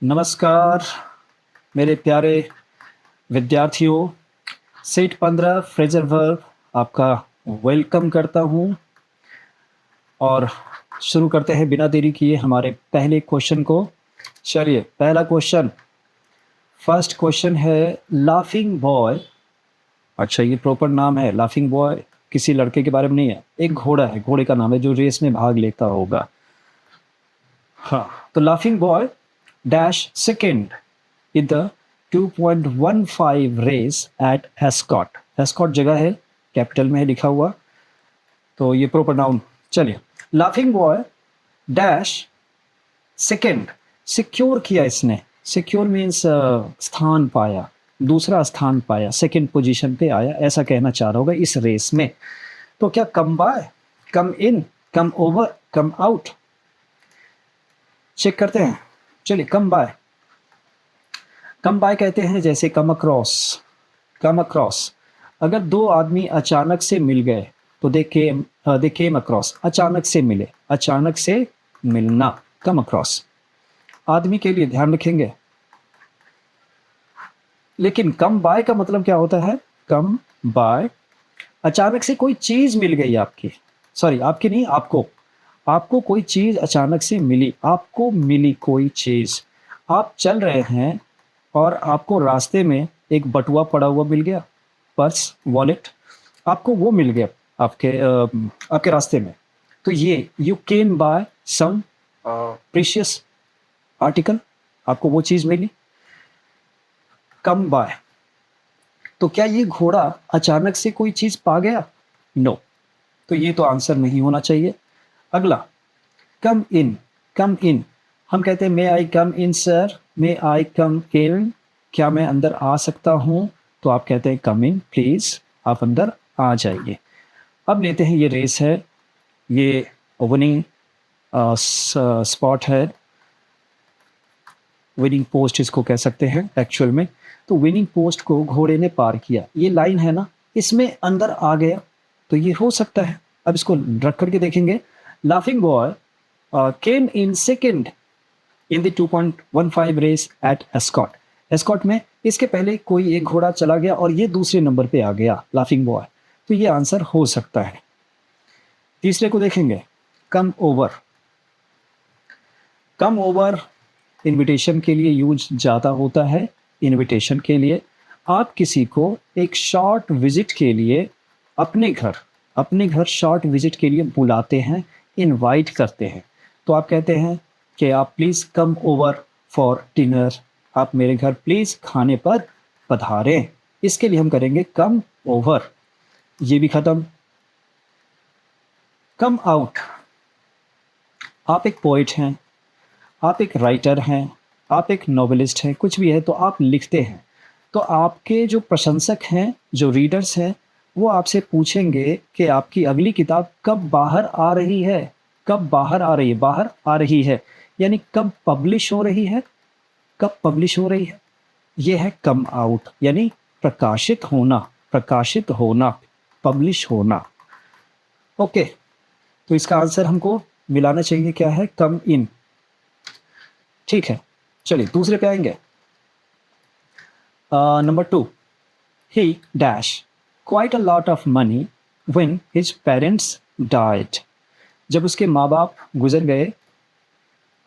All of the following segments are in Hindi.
नमस्कार मेरे प्यारे विद्यार्थियों। सेट 15 फ्रेजर वर्ब आपका वेलकम करता हूँ और शुरू करते हैं बिना देरी किए हमारे पहले क्वेश्चन को। चलिए पहला क्वेश्चन, फर्स्ट क्वेश्चन है लाफिंग बॉय। अच्छा, ये प्रॉपर नाम है लाफिंग बॉय, किसी लड़के के बारे में नहीं है। एक घोड़ा है, घोड़े का नाम है जो रेस में भाग लेता होगा। हाँ, तो laughing boy dash second in the 2.15 race at Ascot। Ascot जगह है, कैपिटल में है लिखा हुआ, तो ये प्रॉपर नाउन। चलिए, laughing boy dash second, secure किया इसने। सिक्योर मीन्स स्थान पाया, दूसरा स्थान पाया, सेकेंड पोजीशन पे आया, ऐसा कहना चाह रहा होगा इस रेस में। तो क्या come by, come in, come over, come out, check करते हैं। चलिए, कम बाय, कम बाय कहते हैं जैसे कम अक्रॉस। कम अक्रॉस, अगर दो आदमी अचानक से मिल गए तो दे केम अक्रॉस, अचानक से मिले, अचानक से मिलना, कम अक्रॉस। आदमी के लिए ध्यान रखेंगे। लेकिन कम बाय का मतलब क्या होता है? कम बाय, अचानक से कोई चीज मिल गई आपकी, सॉरी आपकी नहीं, आपको, आपको कोई चीज अचानक से मिली, आपको मिली कोई चीज। आप चल रहे हैं और आपको रास्ते में एक बटुआ पड़ा हुआ मिल गया, पर्स, वॉलेट, आपको वो मिल गया आपके रास्ते में। तो ये you came by some precious article, आपको वो चीज मिली। कम बाय, तो क्या ये घोड़ा अचानक से कोई चीज पा गया? नो, तो ये तो आंसर नहीं होना चाहिए। अगला, कम इन। कम इन, हम कहते हैं मे आई कम इन सर, मे आई कम इन, क्या मैं अंदर आ सकता हूँ? तो आप कहते हैं कम इन प्लीज, आप अंदर आ जाइए। अब लेते हैं, ये रेस है, ये विनिंग स्पॉट है, विनिंग पोस्ट इसको कह सकते हैं एक्चुअल में। तो विनिंग पोस्ट को घोड़े ने पार किया, ये लाइन है ना, इसमें अंदर आ गया, तो ये हो सकता है। अब इसको रख करके देखेंगे। Laughing boy came in second in the 2.15 race at Ascot. Ascot में इसके पहले कोई एक घोड़ा चला गया और ये दूसरे नंबर पे आ गया, लाफिंग बॉय, तो ये आंसर हो सकता है। तीसरे को देखेंगे, कम ओवर। कम ओवर इनविटेशन के लिए यूज ज़्यादा होता है। इनविटेशन के लिए आप किसी को एक शॉर्ट विजिट के लिए अपने घर शॉर्ट विजिट के लिए बुलाते हैं, इनवाइट करते हैं। तो आप कहते हैं कि आप please come over for dinner, आप मेरे घर प्लीज़ खाने पर पधारें। इसके लिए हम करेंगे कम ओवर। ये भी ख़त्म। कम आउट, आप एक पोइट हैं, आप एक राइटर हैं, आप एक नॉवेलिस्ट हैं, कुछ भी है, तो आप लिखते हैं। तो आपके जो प्रशंसक हैं, जो रीडर्स हैं, वो आपसे पूछेंगे कि आपकी अगली किताब कब बाहर आ रही है। कब बाहर आ रही है, बाहर आ रही है यानी कब पब्लिश हो रही है, कब पब्लिश हो रही है। ये है कम आउट, यानी प्रकाशित होना, प्रकाशित होना, पब्लिश होना। ओके, तो इसका आंसर हमको मिलाना चाहिए, क्या है? कम इन। ठीक है, चलिए दूसरे पे आएंगे। Number 2, he dash quite a lot of money when his parents died. जब उसके माँ बाप गुजर गए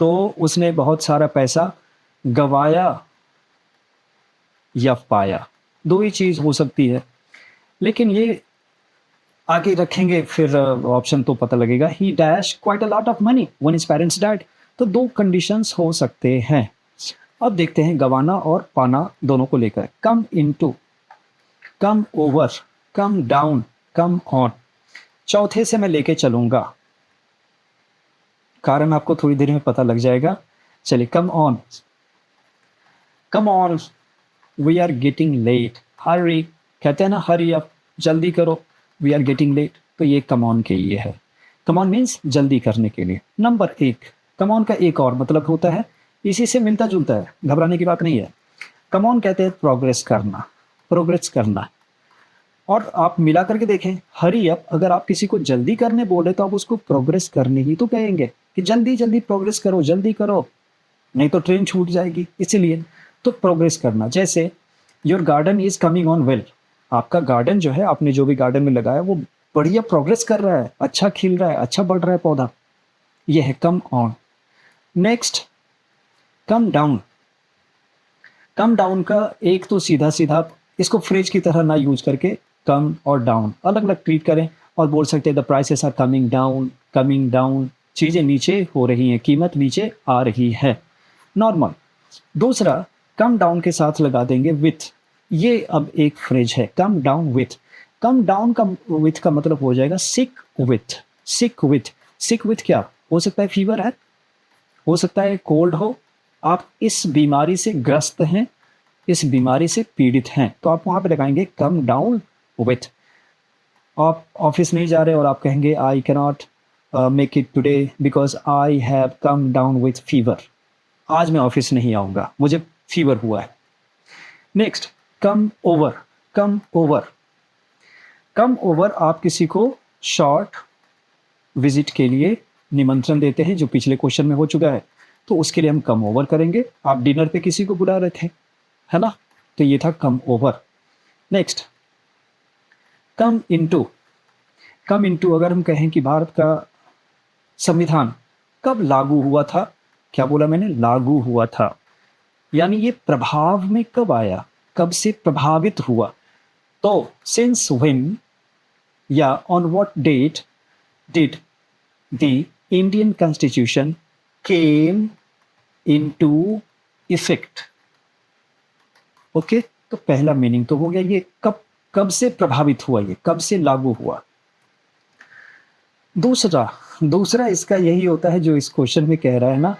तो उसने बहुत सारा पैसा गवाया या पाया, दो ही चीज़ हो सकती है, लेकिन ये आगे रखेंगे फिर ऑप्शन तो पता लगेगा। ही dash quite a lot of money when his parents died, तो दो कंडीशंस हो सकते हैं। अब देखते हैं गवाना और पाना दोनों को लेकर। Come into, come over, come down, come on. चौथे से मैं लेके चलूंगा, कारण आपको थोड़ी देर में पता लग जाएगा। चलिए, come on. Come on, we are getting late. Hurry, कहते हैं ना हरी अप, जल्दी करो, वी आर गेटिंग लेट, तो ये कम ऑन के लिए है। कम ऑन मीन्स जल्दी करने के लिए। नंबर 1, कम ऑन का एक और मतलब होता है, इसी से मिलता जुलता है, घबराने की बात नहीं है। कम ऑन कहते हैं प्रोग्रेस करना, प्रोग्रेस करना। और आप मिला करके देखें, हरी अप, अगर आप किसी को जल्दी करने बोले तो आप उसको प्रोग्रेस करने ही तो कहेंगे कि जल्दी जल्दी प्रोग्रेस करो, जल्दी करो। नहीं तो ट्रेन छूट जाएगी। इसीलिए तो प्रोग्रेस करना, जैसे your garden is coming on well, आपका गार्डन जो है, आपने जो भी गार्डन में लगाया वो बढ़िया प्रोग्रेस कर रहा है, अच्छा खिल रहा है, अच्छा बढ़ रहा है पौधा, ये है come on. Next come down. Come down का एक तो सीधा सीधा इसको फ्रेज की तरह ना यूज करके कम और डाउन अलग अलग ट्रीट करें और बोल सकते हैं the prices are coming down, coming down, चीज़ें नीचे हो रही हैं, कीमत नीचे आ रही है, नॉर्मल। दूसरा कम डाउन के साथ लगा देंगे विथ, ये अब एक फ्रेज है, come down with. Come down का विथ का मतलब हो जाएगा sick with, sick with. Sick with क्या हो सकता है? फीवर है, हो सकता है कोल्ड हो, आप इस बीमारी से ग्रस्त हैं, इस बीमारी से पीड़ित हैं, तो आप वहाँ पे लगाएंगे कम डाउन विथ। आप ऑफिस नहीं जा रहे और आप कहेंगे I can not make it today because I have come down with fever, आज मैं ऑफिस नहीं आऊँगा, मुझे फीवर हुआ है। Next come over. कम ओवर, कम ओवर आप किसी को शॉर्ट विजिट के लिए निमंत्रण देते हैं, जो पिछले क्वेश्चन में हो चुका है, तो उसके लिए हम कम ओवर करेंगे। आप डिनर पे किसी को बुला रहे थे, है ना, तो ये था come over. Next come into. Come into अगर हम कहें कि भारत का संविधान कब लागू हुआ था, क्या बोला मैंने? लागू हुआ था, यानी ये प्रभाव में कब आया, कब से प्रभावित हुआ। तो सिंस व्हेन या on what date did the Indian constitution came into effect. Okay, तो पहला मीनिंग तो हो गया ये कब, कब से प्रभावित हुआ, ये कब से लागू हुआ। दूसरा इसका यही होता है जो इस क्वेश्चन में कह रहा है ना,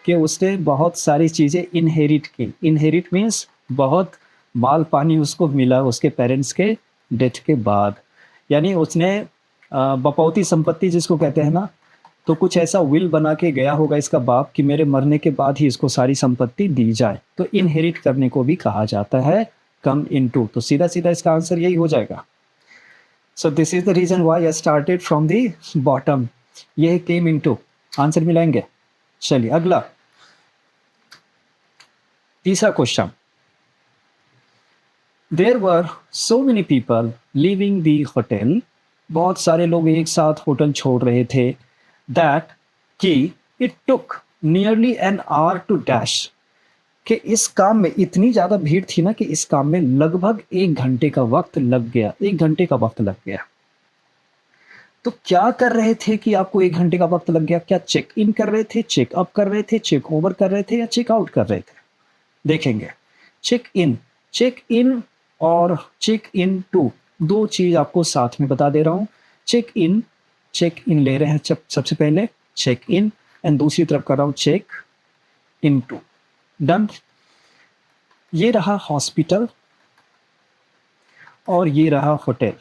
कि उसने बहुत सारी चीज़ें इनहेरिट की। इनहेरिट मीन्स बहुत माल पानी उसको मिला उसके पेरेंट्स के डेथ के बाद, यानी उसने बपौती संपत्ति जिसको कहते हैं ना, तो कुछ ऐसा विल बना के गया होगा इसका बाप कि मेरे मरने के बाद ही इसको सारी संपत्ति दी जाए, तो इनहेरिट करने को भी कहा जाता है कम इनटू। तो सीधा सीधा इसका आंसर यही हो जाएगा। So this is the reason why I started from the bottom, ये केम इनटू, आंसर मिलाएंगे। चलिए अगला तीसरा question. There were so many people living the hotel, बहुत सारे लोग एक साथ होटल छोड़ रहे थे, दैट कि it took nearly an hour to dash, कि इस काम में इतनी ज़्यादा भीड़ थी ना कि इस काम में लगभग 1 घंटे का वक्त लग गया, 1 घंटे का वक्त लग गया। तो क्या कर रहे थे कि आपको 1 घंटे का वक्त लग गया? क्या चेक इन कर रहे थे, चेक अप कर रहे थे, चेक ओवर कर रहे थे, या चेक आउट कर रहे थे? देखेंगे। चेक इन और चेक इन टू, दो चीज आपको साथ में बता दे रहा हूं। चेक इन ले रहे हैं सबसे पहले, चेक इन, एंड दूसरी तरफ कर रहा हूं चेक इन टू। डन। ये रहा हॉस्पिटल और ये रहा होटल।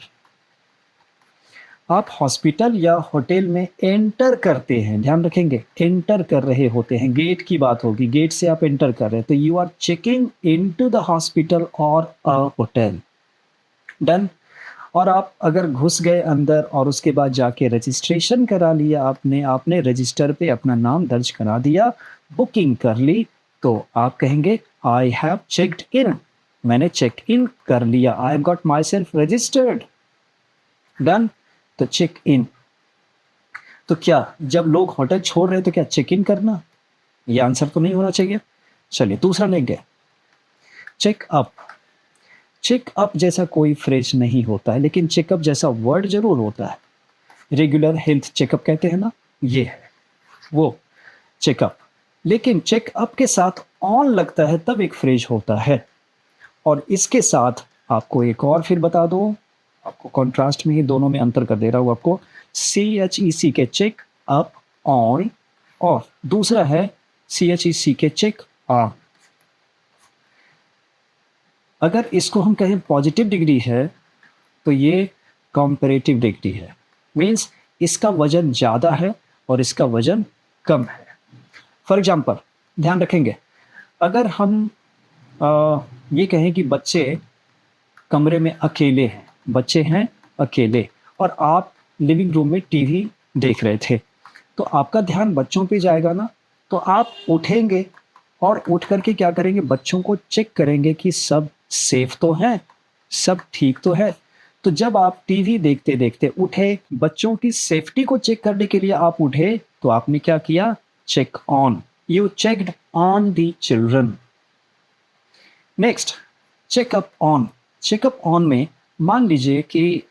आप हॉस्पिटल या होटल में एंटर करते हैं, ध्यान रखेंगे, एंटर कर रहे होते हैं, गेट की बात होगी, गेट से आप एंटर कर रहे हैं, तो you are checking into the hospital or a hotel. Done. और आप अगर घुस गए अंदर और उसके बाद जाके रजिस्ट्रेशन करा लिया आपने रजिस्टर पे अपना नाम दर्ज करा दिया, बुकिंग कर ली, तो आप कहेंगे आई हैव चेक्ड इन, मैंने चेक इन कर लिया, I have got my self registered. Done. तो चेक इन। तो क्या जब लोग होटल छोड़ रहे तो क्या चेक इन करना? ये आंसर तो नहीं होना चाहिए। चलिए दूसरा लेंगे, चेकअप। चेकअप जैसा कोई फ्रेज नहीं होता है, लेकिन चेकअप जैसा वर्ड जरूर होता है। रेगुलर हेल्थ चेकअप कहते हैं ना, ये है वो चेकअप। लेकिन चेकअप के साथ ऑन लगता है तब एक फ्रेज होता है। और इसके साथ आपको एक और फिर बता दो, आपको कॉन्ट्रास्ट में ही दोनों में अंतर कर दे रहा हूँ आपको। CHEC के चेक अप ऑन, और दूसरा है CHEC के चेक ऑन। अगर इसको हम कहें पॉजिटिव डिग्री है तो ये कंपैरेटिव डिग्री है, मीन्स इसका वजन ज़्यादा है और इसका वजन कम है। फॉर एग्जाम्पल ध्यान रखेंगे, अगर हम ये कहें कि बच्चे कमरे में अकेले हैं, बच्चे हैं अकेले और आप लिविंग रूम में टीवी देख रहे थे, तो आपका ध्यान बच्चों पे जाएगा ना, तो आप उठेंगे और उठ करके क्या करेंगे, बच्चों को चेक करेंगे कि सब सेफ तो है, सब ठीक तो है। तो जब आप टीवी देखते देखते उठे, बच्चों की सेफ्टी को चेक करने के लिए आप उठे, तो आपने क्या किया, check on, you checked on the children. Next, checkup on. Checkup on में मान लीजिए कि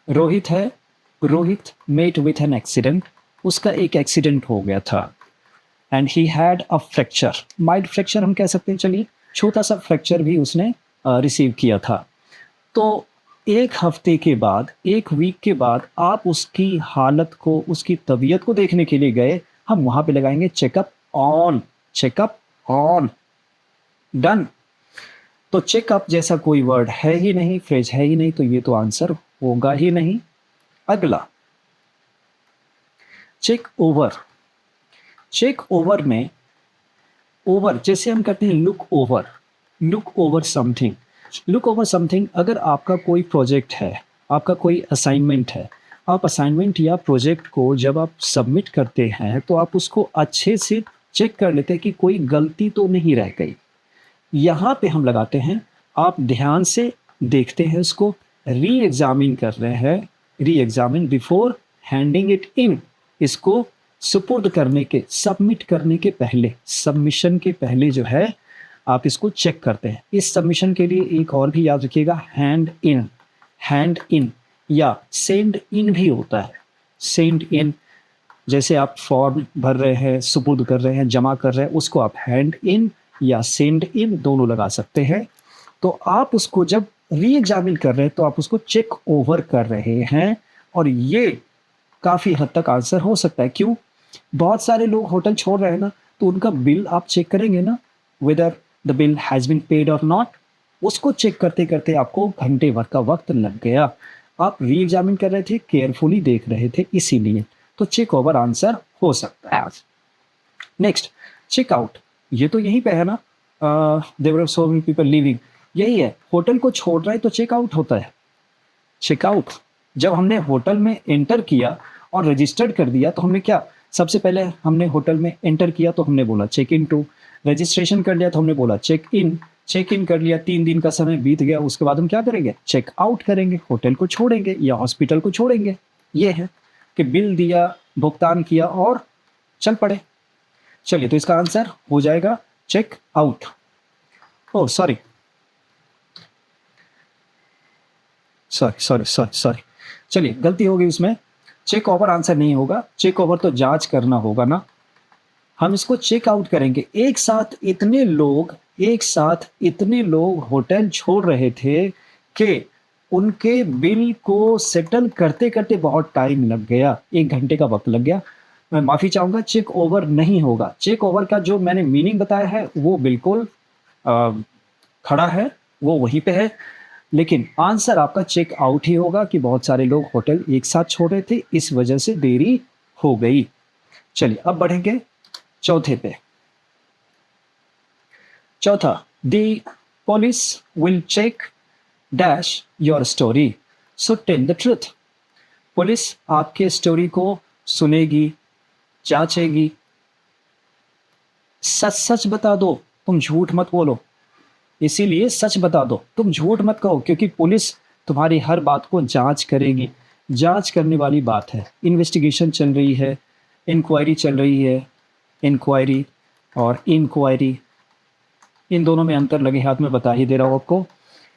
रोहित है, Rohit met with an accident, उसका एक एक्सीडेंट हो गया था and he had a fracture, mild fracture हम कह सकते हैं, चलिए छोटा सा फ्रैक्चर भी उसने रिसीव किया था। तो एक हफ्ते के बाद, एक वीक के बाद आप उसकी हालत को, उसकी तबीयत को देखने के लिए गए, हम वहां पे लगाएंगे checkup on, checkup on, done. तो चेकअप जैसा कोई वर्ड है ही नहीं, फ्रेज है ही नहीं, तो ये तो आंसर होगा ही नहीं। अगला, चेक ओवर। चेक ओवर में ओवर जैसे हम कहते हैं look over, look over something, look over something. अगर आपका कोई प्रोजेक्ट है, आपका कोई असाइनमेंट है, आप असाइनमेंट या प्रोजेक्ट को जब आप सबमिट करते हैं तो आप उसको अच्छे से चेक कर लेते हैं कि कोई गलती तो नहीं रह गई। यहाँ पे हम लगाते हैं, आप ध्यान से देखते हैं, उसको री एग्जामिन कर रहे हैं, री examine before handing it in. इसको सुपुर्द करने के, सबमिट करने के पहले, सबमिशन के पहले जो है आप इसको चेक करते हैं। इस सबमिशन के लिए एक और भी याद रखिएगा, हैंड इन, हैंड इन या सेंड इन भी होता है, सेंड इन। जैसे आप फॉर्म भर रहे हैं, सुपुर्द कर रहे हैं, जमा कर रहे हैं, उसको आप हैंड इन या सेंड इन दोनों लगा सकते हैं। तो आप उसको जब री एग्जामिन कर रहे हैं तो आप उसको चेक ओवर कर रहे हैं, और ये काफ़ी हद तक आंसर हो सकता है। क्यों? बहुत सारे लोग होटल छोड़ रहे हैं ना, तो उनका बिल आप चेक करेंगे ना, whether the bill has been paid or not, उसको चेक करते करते आपको घंटे भर का वक्त लग गया। आप री एग्जामिन कर रहे थे, केयरफुली देख रहे थे, इसीलिए। तो चेक ओवर आंसर हो सकता है। Next, check out. ये तो यहीं पे है ना, there are so many people living, यही है, होटल को छोड़ रहे हैं तो चेक आउट होता है। चेकआउट, जब हमने होटल में एंटर किया और रजिस्टर्ड कर दिया तो हमने क्या, सबसे पहले हमने होटल में एंटर किया तो हमने बोला चेक इन टू, रजिस्ट्रेशन कर लिया तो हमने बोला चेक इन, चेक इन कर लिया, 3 दिन का समय बीत गया, उसके बाद हम क्या करेंगे, चेक आउट करेंगे, होटल को छोड़ेंगे या हॉस्पिटल को छोड़ेंगे। ये है कि बिल दिया, भुगतान किया और चल पड़े। चलिए, तो इसका आंसर हो जाएगा check out. Oh sorry sorry sorry sorry sorry, चलिए गलती हो गई उसमें, चेक ओवर आंसर नहीं होगा, चेक ओवर तो जांच करना होगा ना, हम इसको चेक आउट करेंगे। एक साथ इतने लोग, एक साथ इतने लोग होटल छोड़ रहे थे कि उनके बिल को सेटल करते करते बहुत टाइम लग गया, 1 घंटे का वक्त लग गया। मैं माफ़ी चाहूँगा, चेक ओवर नहीं होगा। चेक ओवर का जो मैंने मीनिंग बताया है वो बिल्कुल खड़ा है, वो वहीं पे है, लेकिन आंसर आपका चेक आउट ही होगा कि बहुत सारे लोग होटल एक साथ छोड़ रहे थे, इस वजह से देरी हो गई। चलिए अब बढ़ेंगे चौथे पे। चौथा, the police will check dash your story, so tell the truth. Police आपके स्टोरी को सुनेगी, जांचेगी, सच सच बता दो, तुम झूठ मत बोलो, इसीलिए सच बता दो, तुम झूठ मत कहो, क्योंकि पुलिस तुम्हारी हर बात को जांच करेगी। जांच करने वाली बात है, इन्वेस्टिगेशन चल रही है, इंक्वायरी चल रही है, इंक्वायरी और इंक्वायरी, इन दोनों में अंतर लगे हाथ में बता ही दे रहा हूँ आपको।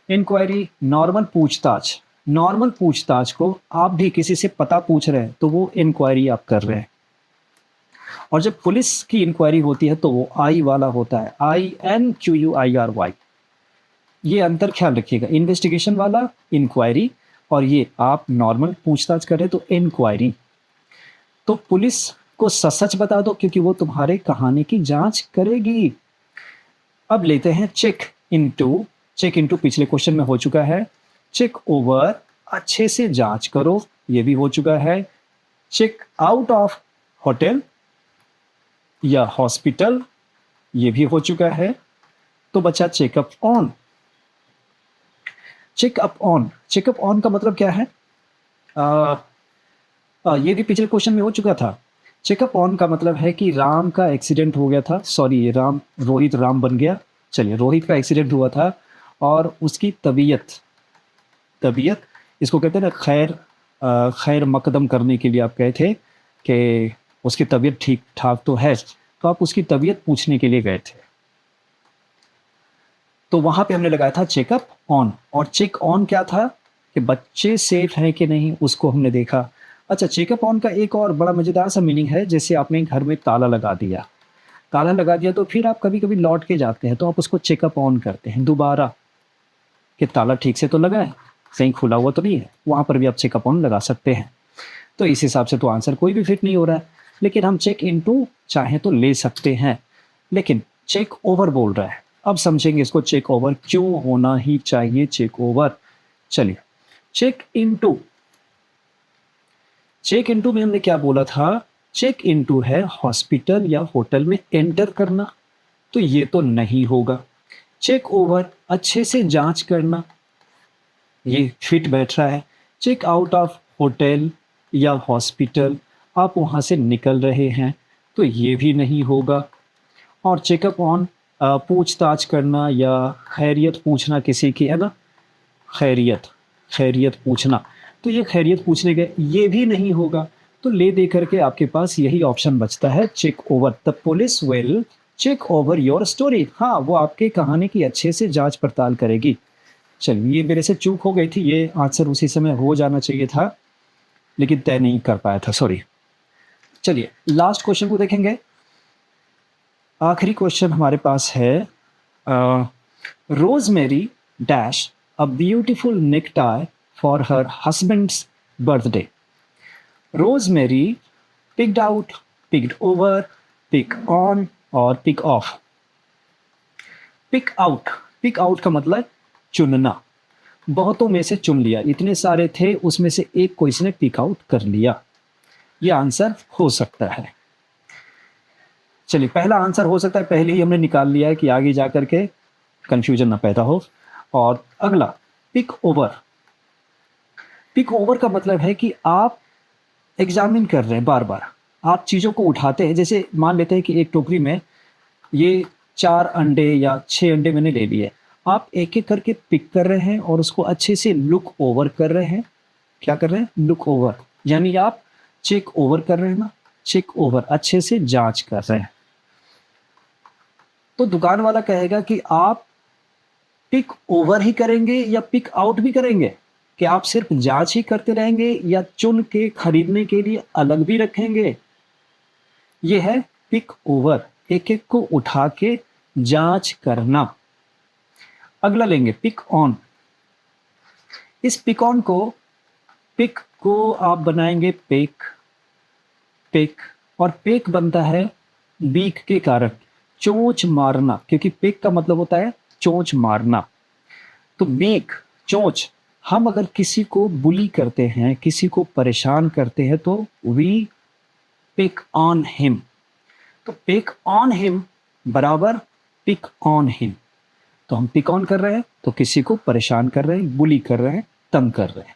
इंक्वायरी नॉर्मल पूछताछ, नॉर्मल पूछताछ को आप भी किसी से पता पूछ रहे हैं तो वो इंक्वायरी आप कर रहे हैं, और जब पुलिस की इंक्वायरी होती है तो वो आई वाला होता है, INQUIRY। ये अंतर ख्याल रखिएगा, इन्वेस्टिगेशन वाला इंक्वायरी, और ये आप नॉर्मल पूछताछ करें तो इंक्वायरी। तो पुलिस को सच सच बता दो, क्योंकि वो तुम्हारे कहानी की जांच करेगी। अब लेते हैं चेक इनटू। चेक इनटू पिछले क्वेश्चन में हो चुका है, चेक ओवर अच्छे से जांच करो, ये भी हो चुका है, चेक आउट ऑफ होटल या हॉस्पिटल, ये भी हो चुका है। तो बचा checkup on. Checkup on, checkup on का मतलब क्या है? ये भी पिछले क्वेश्चन में हो चुका था। चेकअप ऑन का मतलब है कि राम का एक्सीडेंट हो गया था, सॉरी रोहित राम बन गया। चलिए, रोहित का एक्सीडेंट हुआ था और उसकी तबीयत तबीयत इसको कहते हैं ना, खैर मकदम करने के लिए आप गए थे कि उसकी तबीयत ठीक ठाक तो है, तो आप उसकी तबीयत पूछने के लिए गए थे। तो वहां पे हमने लगाया था चेकअप ऑन। और चेक ऑन क्या था कि बच्चे सेफ हैं कि नहीं, उसको हमने देखा। अच्छा, चेकअप ऑन का एक और बड़ा मज़ेदार सा मीनिंग है, जैसे आपने घर में ताला लगा दिया, तो फिर आप कभी कभी लौट के जाते हैं तो आप उसको चेकअप ऑन करते हैं दोबारा कि ताला ठीक से तो लगा है, कहीं खुला हुआ तो नहीं है। वहाँ पर भी आप चेकअप ऑन लगा सकते हैं। तो इस हिसाब से तो आंसर कोई भी फिट नहीं हो रहा है, लेकिन हम चेक इनटू चाहें तो ले सकते हैं, लेकिन चेक ओवर बोल रहा है। अब समझेंगे इसको, चेक ओवर क्यों होना ही चाहिए चेक ओवर। चलिए, चेक इनटू में हमने क्या बोला था? चेक इनटू है हॉस्पिटल या होटल में एंटर करना, तो ये तो नहीं होगा। चेक ओवर अच्छे से जांच करना, ये फिट बैठ रहा है। चेक आउट ऑफ होटल या हॉस्पिटल, आप वहाँ से निकल रहे हैं, तो ये भी नहीं होगा। और चेकअप ऑन पूछताछ करना या खैरियत पूछना किसी की, है ना, खैरियत पूछना, तो ये खैरियत पूछने गए, ये भी नहीं होगा। तो ले दे करके आपके पास यही ऑप्शन बचता है, check over. The police will check over your story. हाँ, वो आपके कहानी की अच्छे से जांच पड़ताल करेगी। चलिए, ये मेरे से चूक हो गई थी, ये आंसर उसी समय हो जाना चाहिए था, लेकिन तय नहीं कर पाया था, सॉरी। चलिए, लास्ट क्वेश्चन को देखेंगे। आखिरी क्वेश्चन हमारे पास है, Rosemary dash a beautiful necktie for her husband's birthday. Rosemary picked out, picked over, pick on और पिक ऑफ। पिक आउट का मतलब चुनना, बहुतों में से चुन लिया, इतने सारे थे उसमें से एक को इसने पिक आउट कर लिया, ये आंसर हो सकता है। चलिए, पहला आंसर हो सकता है, पहले ही हमने निकाल लिया है कि आगे जा करके कंफ्यूजन ना पैदा हो। और अगला पिक ओवर का मतलब है कि आप एग्जामिन कर रहे हैं, बार बार आप चीज़ों को उठाते हैं। जैसे मान लेते हैं कि एक टोकरी में ये 4 अंडे या 6 अंडे मैंने ले लिए, आप एक एक करके पिक कर रहे हैं और उसको अच्छे से लुक ओवर कर रहे हैं। क्या कर रहे हैं? लुक ओवर, यानी आप चेक ओवर कर रहे हैं ना, चेक ओवर, अच्छे से जांच कर रहे हैं। तो दुकान वाला कहेगा कि आप पिक ओवर ही करेंगे या पिक आउट भी करेंगे, कि आप सिर्फ जांच ही करते रहेंगे या चुन के खरीदने के लिए अलग भी रखेंगे। ये है पिक ओवर, एक एक को उठा के जांच करना। अगला लेंगे पिक ऑन। इस पिक ऑन पिक को आप बनाएंगे पेक, और पेक बनता है बीक के कारण, चोंच मारना, क्योंकि पेक का मतलब होता है चोंच मारना। तो बीक, चोंच, हम अगर किसी को बुली करते हैं, किसी को परेशान करते हैं, तो वी पिक ऑन हिम। तो पिक ऑन हिम बराबर पिक ऑन हिम। तो हम पिक ऑन कर रहे हैं तो किसी को परेशान कर रहे हैं, बुली कर रहे हैं, तंग कर रहे हैं।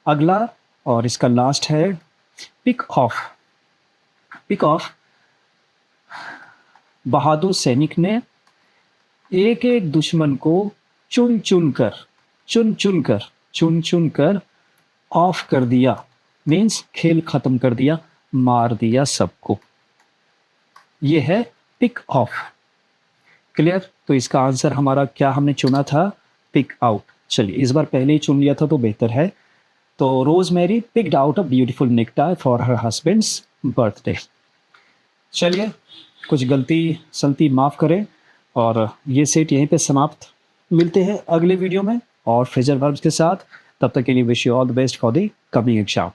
अगला और इसका लास्ट है पिक ऑफ। बहादुर सैनिक ने एक एक दुश्मन को चुन चुन कर ऑफ कर दिया, मीन्स खेल खत्म कर दिया, मार दिया सबको। ये है पिक ऑफ। क्लियर? तो इसका आंसर हमारा क्या हमने चुना था? Pick out. चलिए, इस बार पहले ही चुन लिया था तो बेहतर है। तो rosemary picked out a beautiful necktie for her husband's birthday. चलिए, कुछ गलती सलती माफ़ करें, और ये सेट यहीं पे समाप्त। मिलते हैं अगले वीडियो में और फ्रेजल वर्ब्स के साथ। तब तक के लिए wish you all the best for the coming exam.